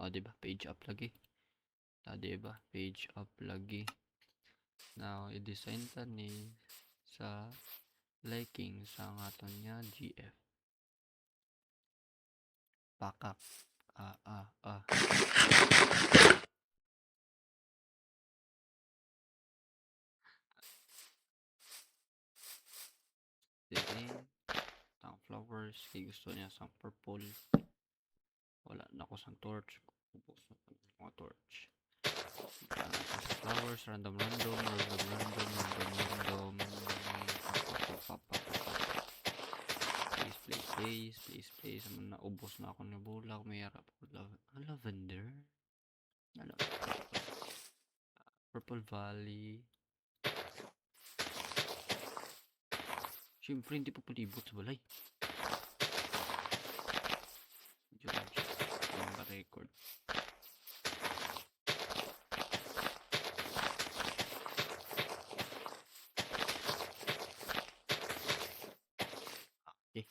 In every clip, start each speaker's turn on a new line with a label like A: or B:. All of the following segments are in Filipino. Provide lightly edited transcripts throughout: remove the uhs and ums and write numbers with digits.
A: diba? Page up lagi. Diba? Page up lagi. Now, i-design ta ni sa liking sa aton nga GF. Pakak. Design. Tang flowers. Kaya gusto niya sang purple. Wala na ko sang torch. Ubos na ko mga torch. Flowers, random. Please. Naubos na ako ni bulak. May harap ko. Lavender. Purple Valley. Siyempre, hindi pa palibot sa balay. George. Yung record. Okay.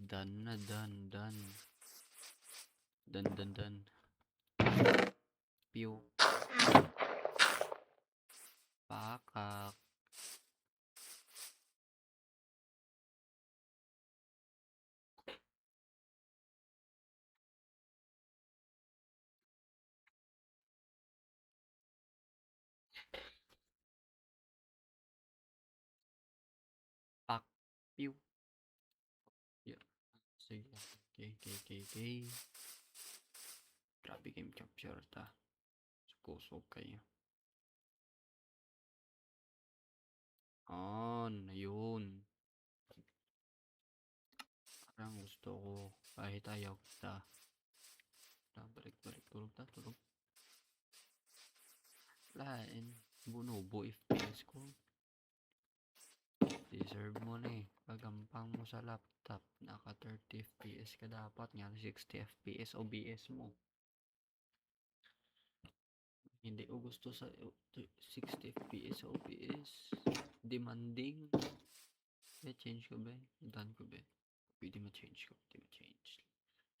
A: Done. Pew. Pakak. Pew. Yeah. Sige. Okay. Grabe game capture ta. Kusog kayo. Ayun. Parang gusto ko kahit ayaw kita. Balik. Tulog. Lain. Bunubo FPS ko. Deserve mo na eh. Pagampang mo sa laptop. Naka 30 FPS ka dapat. Nga 60 FPS OBS mo. Hindi ko gusto sa 60 FPS OBS. Demanding. Change ko ba? Done ko ba? Pwede ma-change ko.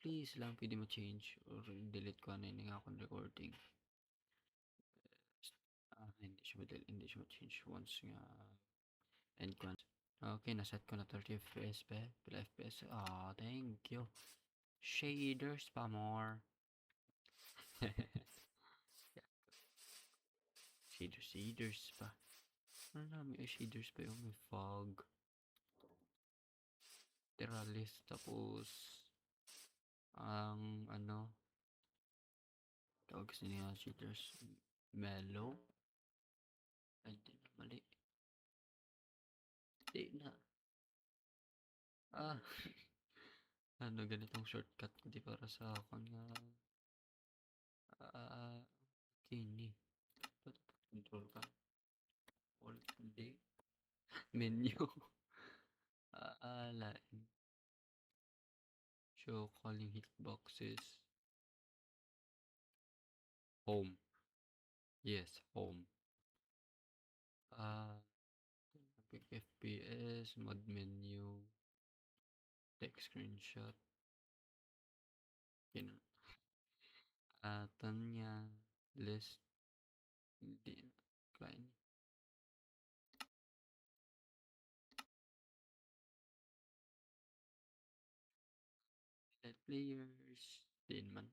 A: Please lang, pwede ma-change. Or delete ko na yung akong recording. Hindi siya ma-change once nga end ko. Okay, naset ko na 30 FPS ba? Pila FPS? Thank you. Shaders pa more. Shaders pa. Ano na, may shaders pa yung may fog. Teralis, tapos ang tawag kasi niya shaders mellow. Ay, di na, mali. Di na. Ganitong shortcut di para sa akon nga kini. Control ka. Alt D. Menu. Lain. Show calling hitboxes. Home. Yes, home. Quick FPS, mod menu, text screenshot. Tanya list. Hindi client. Let players. Din man.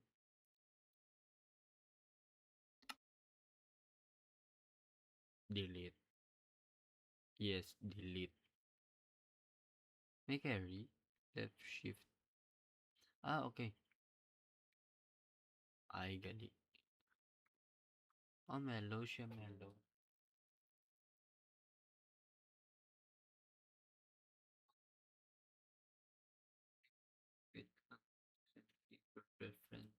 A: Delete. Yes, delete. May carry. Left shift. Okay. Ay, gali. Mellow siya, mellow. Wait lang. Preference.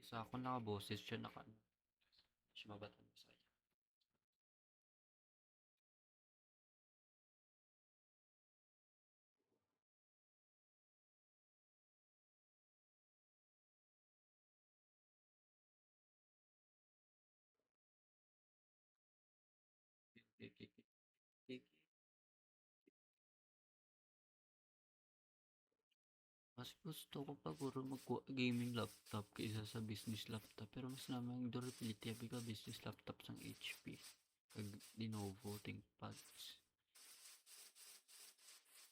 A: Sa ako nakaboses siya Mabatan Bisaya. Mas gusto ko paguro gaming laptop kaysa sa business laptop. Pero mas naman yung durability abi ka business laptop sang HP. Kag Lenovo ThinkPads.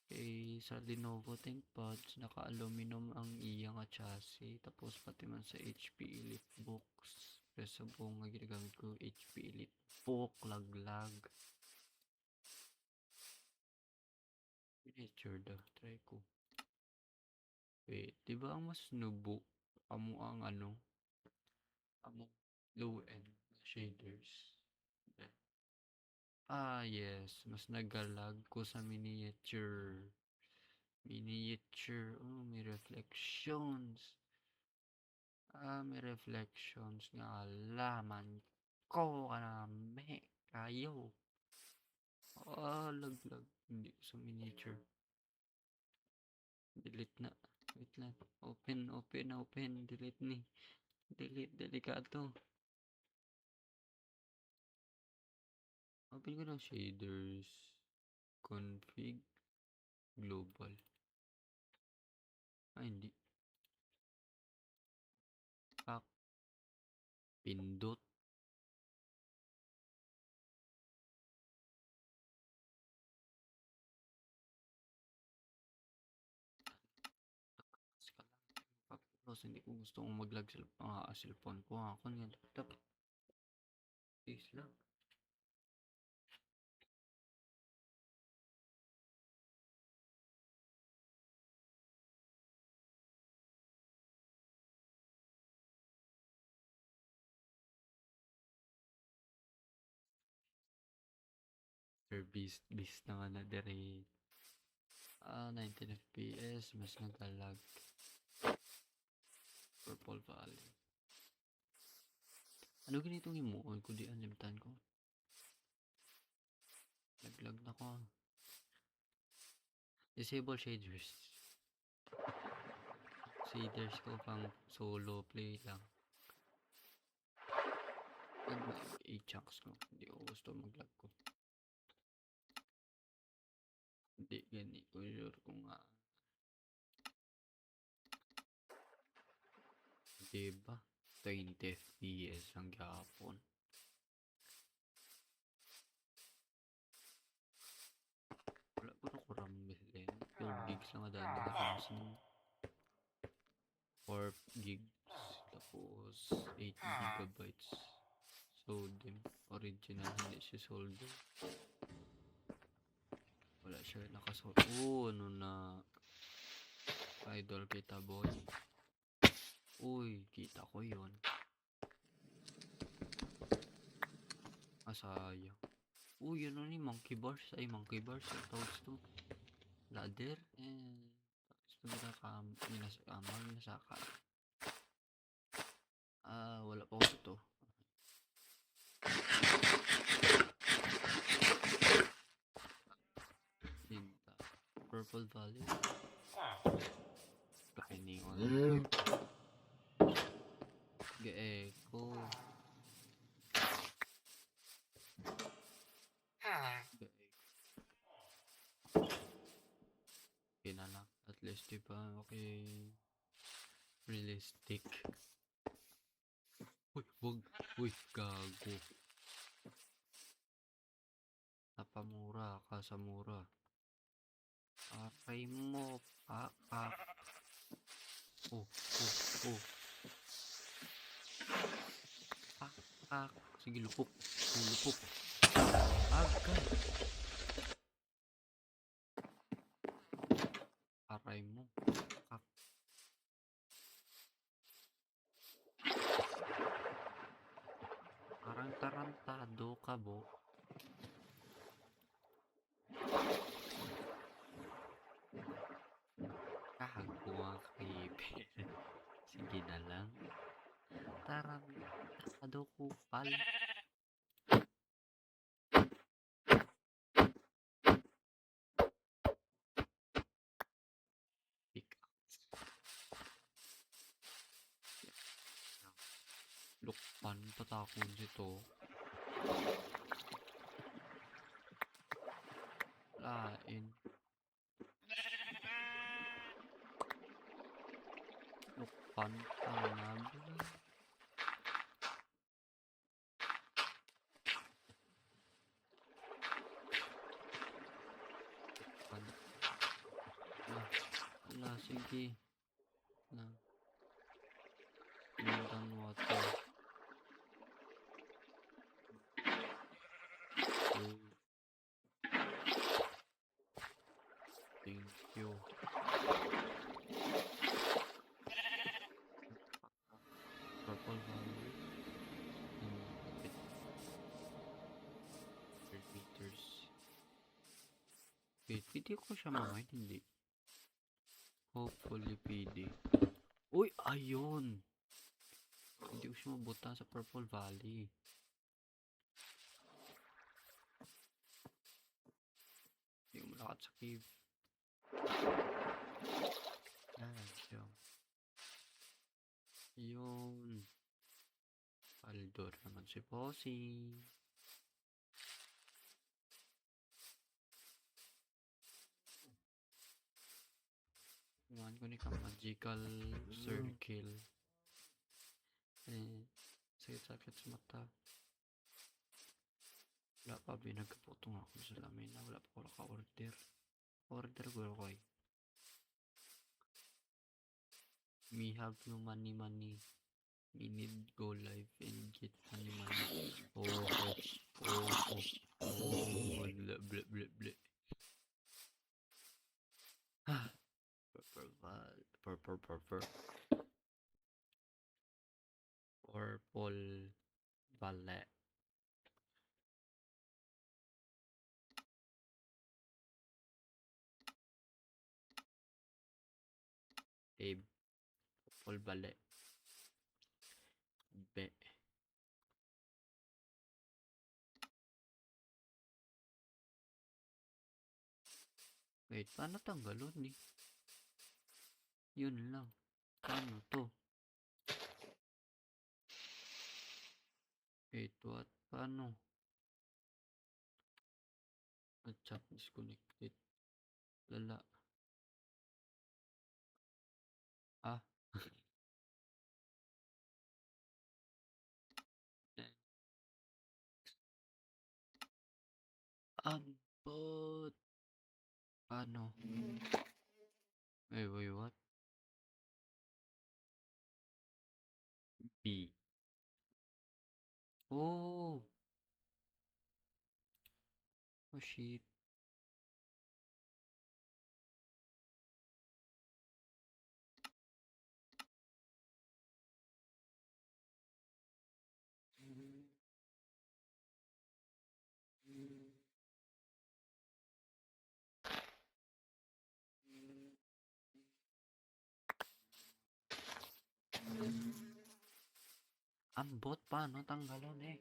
A: Kay sa Lenovo ThinkPads, naka-aluminum ang iya nga chassis. Tapos pati man sa HP EliteBooks. Pero sa buong nga ginagamit ko, HP EliteBook, laglag. Miniature daw, try ko. Wait, di ba ang mas nubo? Amo ang ano? Amo low end shaders. Yes. Mas nagalag ko sa miniature. Miniature. Oh, may reflections. May reflections nga laman ko kaname kayo. Laglag. Hindi ko sa miniature. Delete na. Wait lang. Open. Delete ni. Delete. Delikado. Open ko ng shaders. Config. Global. Hindi. Pindot. Tapos hindi ko gusto kong mag-lag sa cellphone ko. Ako nga laptop. Please lang. Service bis na nga na dire. 19 FPS. Mas nag-lag. Purple Valley. Ano ganitong imuon ko di unlimited ko? Naglag na ko. Disable shaders. Shaders ko pang solo play lang. Nag 8 chunks ko. Hindi ko gusto mag-lag ko. Hindi gani ko sure kung diba 20 FPS ang gapon. Wala ko ko RAM din. 12 gigs lang ada na RAM sa 4 gigs tapos 8 gigabytes. So dim original hindi siya solder. Wala siya nakasolder. Ano na idol kita boy. Uy, kita ko yon. Sayang. Uy, ano ni monkey bars? Ay, monkey bars. Ang tawag ito. Ladder. Tapos minasaka. Wala pa ko ito. Tinta. Purple Valley. Kahiningon. Ge-echo. Okay na lang. At least diba, okay. Realistic. Uy, uy, gago. Napamura ka sa mura. Aray mo, pak. Oh. Pak. Sige, lupok. Lupok. Agad. Aray mo. Pak. Parang tarantado ka, bo. Kagawa creeper. Sige na lang. Tarantado ko pal. naman, tatakon ito. Lain. Lukpan, tanab. Lukpan. Ala, sige. Na. Pindan water. Oh. Thank you. Purple value. 100 meters. Wait, pwede ko siya mamay, hindi. Hopefully pwede. Uy, ayun! Hindi ko siya mabuta sa Purple Valley. Hindi ko malakat sa cave. Siya. Yun. Aldor naman si Bossy. Iwan ko ni ka magical circle. Sakit-sakit sa mata. Wala pa binagkaputong ako sa lamin na wala pa ko naka-order. Order ko ako eh. Me have no money. We need go live and get money. Blah. Purple Ballet. Purple Ballet. Be. Wait, paano tanggalon eh? Yun lang. Paano to? Wait, what? Paano? Chat disconnected. Lala. Ah. Ambot. Paano? Wait, what? B. Oh. Oh shit. Ambot, paano tanggalon eh?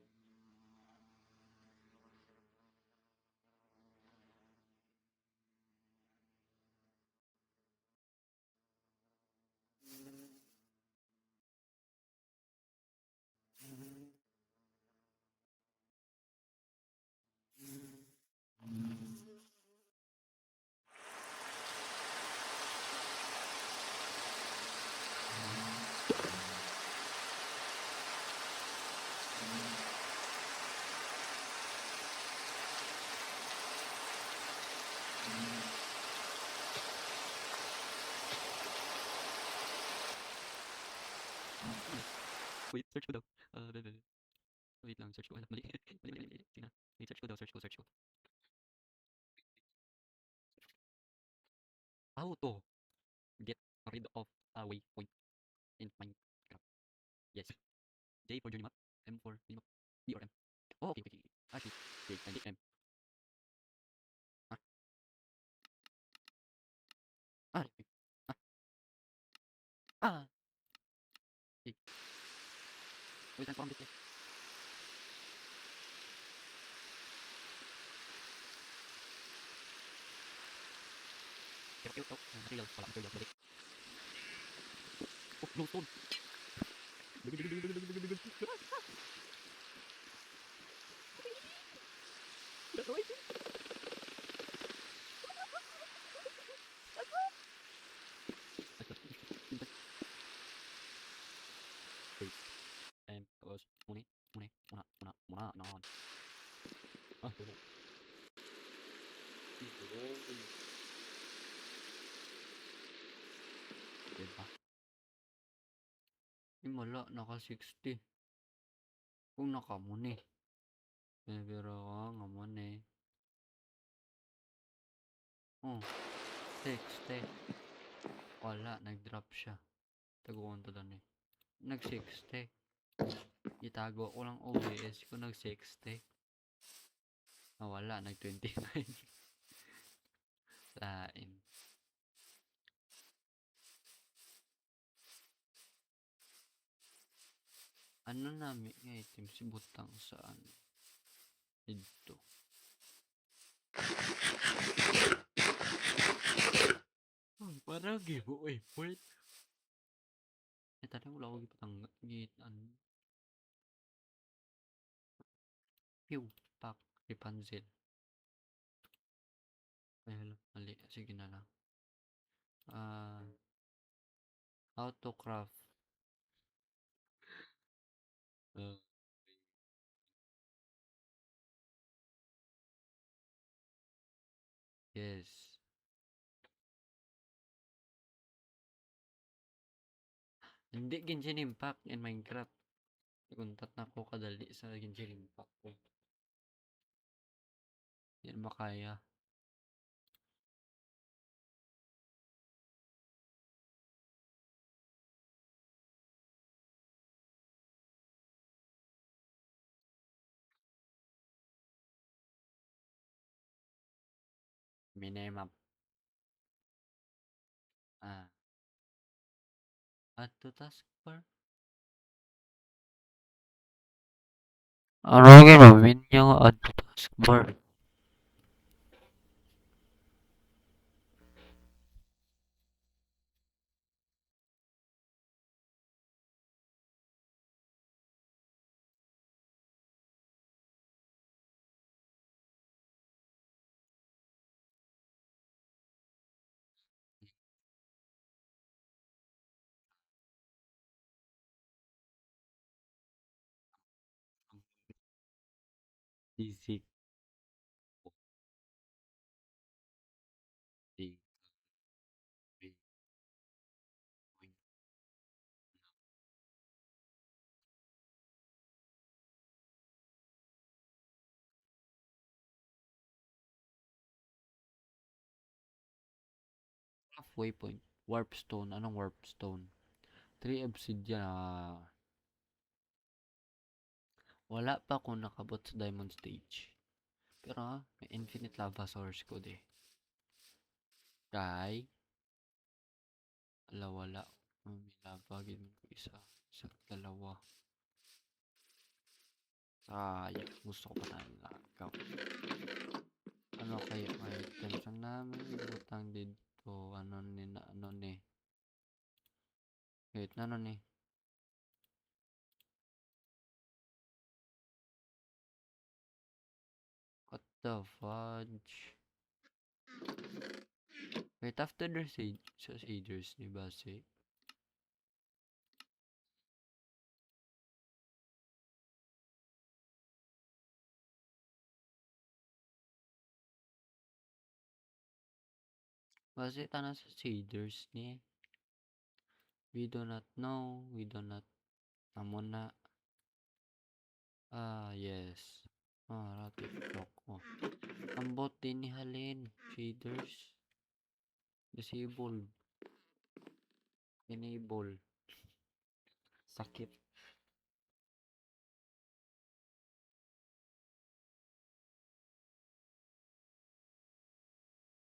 A: Wait, search ko daw. Wait lang, search ko. Mali. Sige na. Wait, search ko. How to get rid of a waypoint in Minecraft? Yes. J for journey map. M for minimap. B or M. Oh, okay. I see. Okay, I did M. Okay. Okay. Wait, I'm from this. Materials. Wala materials. Balik. Oh, no stone. naon. Diba? Wala, naka 60. Kung naka mo ni. Pero nga mo ni. Oh, 60. Wala, nag-drop siya. Taguan to lang eh. Nag-60. Itago ko lang OBS ko nag-60. Wala, nag-29. Lain. Ano namin nga item si Butang saan? Dito. Parang giveaway point. Tadi wala ko gipatang ano. Pew, pak, Rapunzel. Ay, hala, mali. Sige na lang. How to craft. Uh, yes. Hindi Genshin Impact in Minecraft. Kuntat na ko kadali sa Genshin Impact ko. Yan makaya. Minimap. Add to taskbar. Ano gagawin yung add to taskbar? Basic. Basic. 3 point. Warpstone. Anong warpstone? 3 obsidian. Wala pa akong nakabot sa diamond stage. Pero may infinite lava source ko de. Kay wala. May lava gid ko isa. Sa dalawa. Gusto ko pa na lagaw. Ano kayo may items ang namin ibutang dito. Ano ni. Wait, ano ni? What the fudge? Wait, after the sagers ni base. Base tanah sa sagers ni. We do not know. We do not. Amon na. Yes. Rabbit block ko. Ang bot din ni Halin. Shaders. Disabled. Enable. Sakit.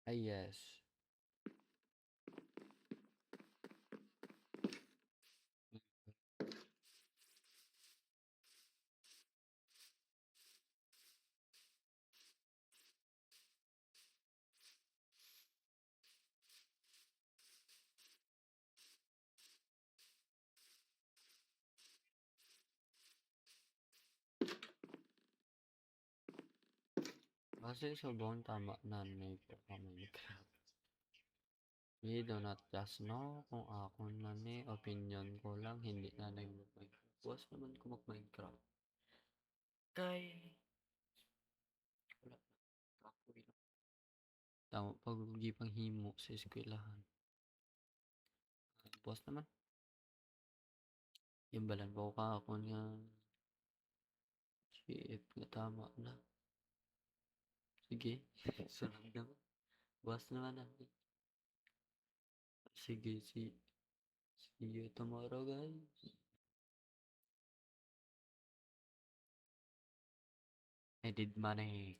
A: Yes. Kasi sobrang tama na may Minecraft. We do not just know kung ako na ni opinion ko lang hindi na nag-Minecraft. Buwas naman ko mag-Minecraft. Kay Tama pag di panghimo sa eskwelahan. Buwas naman. Yung balan ko kakon nga CF nga tama na. Sige, sunod naman. Buwas naman natin. Sige, see you tomorrow, guys. I did money.